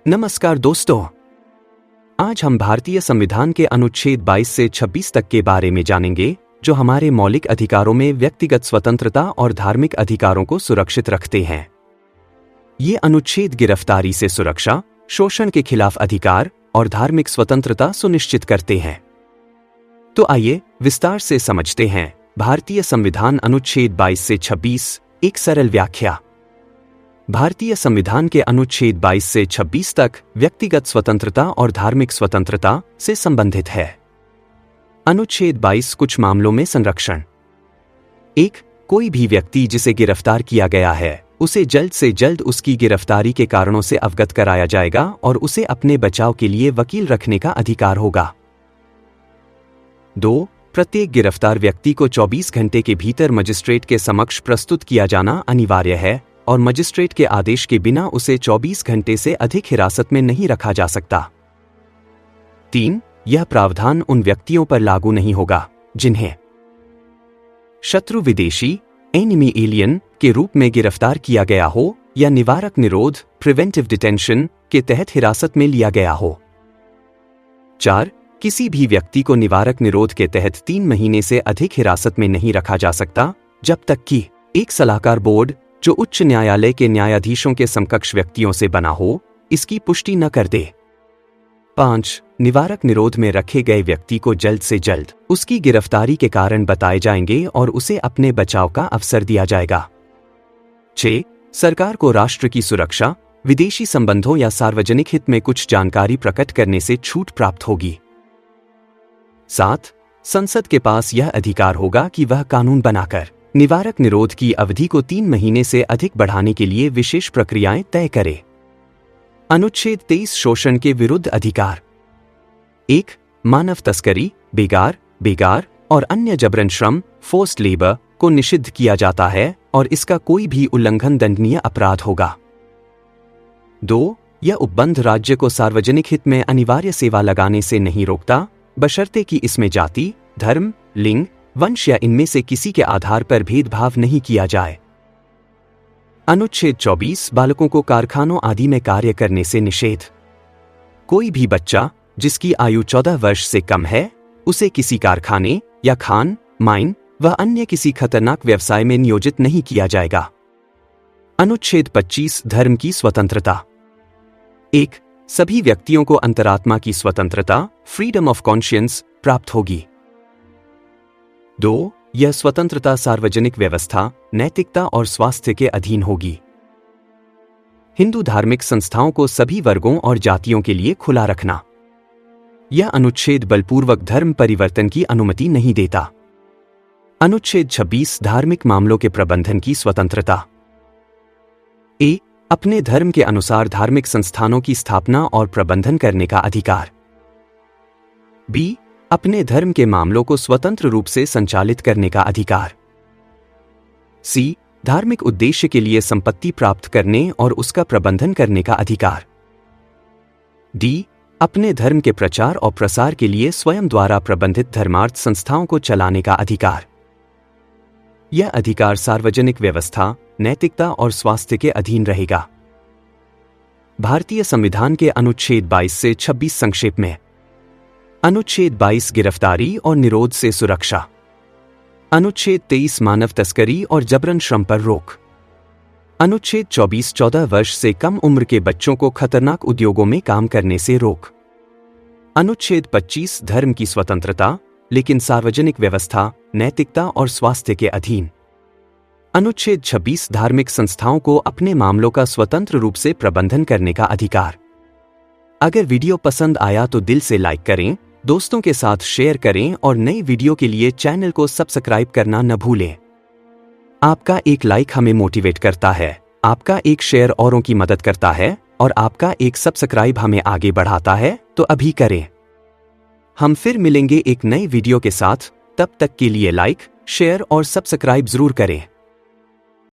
नमस्कार दोस्तों, आज हम भारतीय संविधान के अनुच्छेद 22 से 26 तक के बारे में जानेंगे, जो हमारे मौलिक अधिकारों में व्यक्तिगत स्वतंत्रता और धार्मिक अधिकारों को सुरक्षित रखते हैं। ये अनुच्छेद गिरफ्तारी से सुरक्षा, शोषण के खिलाफ अधिकार और धार्मिक स्वतंत्रता सुनिश्चित करते हैं। तो आइए विस्तार से समझते हैं भारतीय संविधान अनुच्छेद 22 से 26। एक सरल व्याख्या। भारतीय संविधान के अनुच्छेद 22 से 26 तक व्यक्तिगत स्वतंत्रता और धार्मिक स्वतंत्रता से संबंधित है। अनुच्छेद 22 कुछ मामलों में संरक्षण। 1. कोई भी व्यक्ति जिसे गिरफ्तार किया गया है, उसे जल्द से जल्द उसकी गिरफ्तारी के कारणों से अवगत कराया जाएगा और उसे अपने बचाव के लिए वकील रखने का अधिकार होगा। 2. प्रत्येक गिरफ्तार व्यक्ति को 24 घंटे के भीतर मजिस्ट्रेट के समक्ष प्रस्तुत किया जाना अनिवार्य है और मजिस्ट्रेट के आदेश के बिना उसे 24 घंटे से अधिक हिरासत में नहीं रखा जा सकता। 3. यह प्रावधान उन व्यक्तियों पर लागू नहीं होगा जिन्हें शत्रु विदेशी एनिमी एलियन के रूप में गिरफ्तार किया गया हो या निवारक निरोध प्रिवेंटिव डिटेंशन के तहत हिरासत में लिया गया हो। 4. किसी भी व्यक्ति को निवारक निरोध के तहत 3 महीने से अधिक हिरासत में नहीं रखा जा सकता जब तक कि एक सलाहकार बोर्ड जो उच्च न्यायालय के न्यायाधीशों के समकक्ष व्यक्तियों से बना हो, इसकी पुष्टि न कर दे। 5. निवारक निरोध में रखे गए व्यक्ति को जल्द से जल्द उसकी गिरफ्तारी के कारण बताए जाएंगे और उसे अपने बचाव का अवसर दिया जाएगा। 6. सरकार को राष्ट्र की सुरक्षा, विदेशी संबंधों या सार्वजनिक हित में कुछ जानकारी प्रकट करने से छूट प्राप्त होगी। 7. संसद के पास यह अधिकार होगा कि वह कानून बनाकर निवारक निरोध की अवधि को 3 महीने से अधिक बढ़ाने के लिए विशेष प्रक्रियाएं तय करे। अनुच्छेद 23 शोषण के विरुद्ध अधिकार। 1. मानव तस्करी, बेगार और अन्य जबरन श्रम फोर्स्ड लेबर को निषिद्ध किया जाता है और इसका कोई भी उल्लंघन दंडनीय अपराध होगा। 2. यह उपबंध राज्य को सार्वजनिक हित में अनिवार्य सेवा लगाने से नहीं रोकता, बशर्ते कि इसमें जाति, धर्म, लिंग, वंश या इनमें से किसी के आधार पर भेदभाव नहीं किया जाए। अनुच्छेद 24 बालकों को कारखानों आदि में कार्य करने से निषेध। कोई भी बच्चा जिसकी आयु 14 वर्ष से कम है, उसे किसी कारखाने या खान, माइन व अन्य किसी खतरनाक व्यवसाय में नियोजित नहीं किया जाएगा। अनुच्छेद 25 धर्म की स्वतंत्रता। 1. सभी व्यक्तियों को अंतरात्मा की स्वतंत्रता फ्रीडम ऑफ कॉन्शियंस प्राप्त होगी। 2. यह स्वतंत्रता सार्वजनिक व्यवस्था, नैतिकता और स्वास्थ्य के अधीन होगी। हिंदू धार्मिक संस्थाओं को सभी वर्गों और जातियों के लिए खुला रखना। यह अनुच्छेद बलपूर्वक धर्म परिवर्तन की अनुमति नहीं देता। अनुच्छेद 26 धार्मिक मामलों के प्रबंधन की स्वतंत्रता। ए. अपने धर्म के अनुसार धार्मिक संस्थानों की स्थापना और प्रबंधन करने का अधिकार। बी. अपने धर्म के मामलों को स्वतंत्र रूप से संचालित करने का अधिकार। सी. धार्मिक उद्देश्य के लिए संपत्ति प्राप्त करने और उसका प्रबंधन करने का अधिकार। डी. अपने धर्म के प्रचार और प्रसार के लिए स्वयं द्वारा प्रबंधित धर्मार्थ संस्थाओं को चलाने का अधिकार। यह अधिकार सार्वजनिक व्यवस्था, नैतिकता और स्वास्थ्य के अधीन रहेगा। भारतीय संविधान के अनुच्छेद 22 से 26 संक्षेप में। अनुच्छेद 22 गिरफ्तारी और निरोध से सुरक्षा। अनुच्छेद 23 मानव तस्करी और जबरन श्रम पर रोक। अनुच्छेद 24 14 वर्ष से कम उम्र के बच्चों को खतरनाक उद्योगों में काम करने से रोक। अनुच्छेद 25 धर्म की स्वतंत्रता, लेकिन सार्वजनिक व्यवस्था, नैतिकता और स्वास्थ्य के अधीन। अनुच्छेद 26 धार्मिक संस्थाओं को अपने मामलों का स्वतंत्र रूप से प्रबंधन करने का अधिकार। अगर वीडियो पसंद आया तो दिल से लाइक करें, दोस्तों के साथ शेयर करें और नई वीडियो के लिए चैनल को सब्सक्राइब करना न भूलें। आपका एक लाइक हमें मोटिवेट करता है, आपका एक शेयर औरों की मदद करता है और आपका एक सब्सक्राइब हमें आगे बढ़ाता है, तो अभी करें। हम फिर मिलेंगे एक नई वीडियो के साथ, तब तक के लिए लाइक, शेयर और सब्सक्राइब जरूर करें।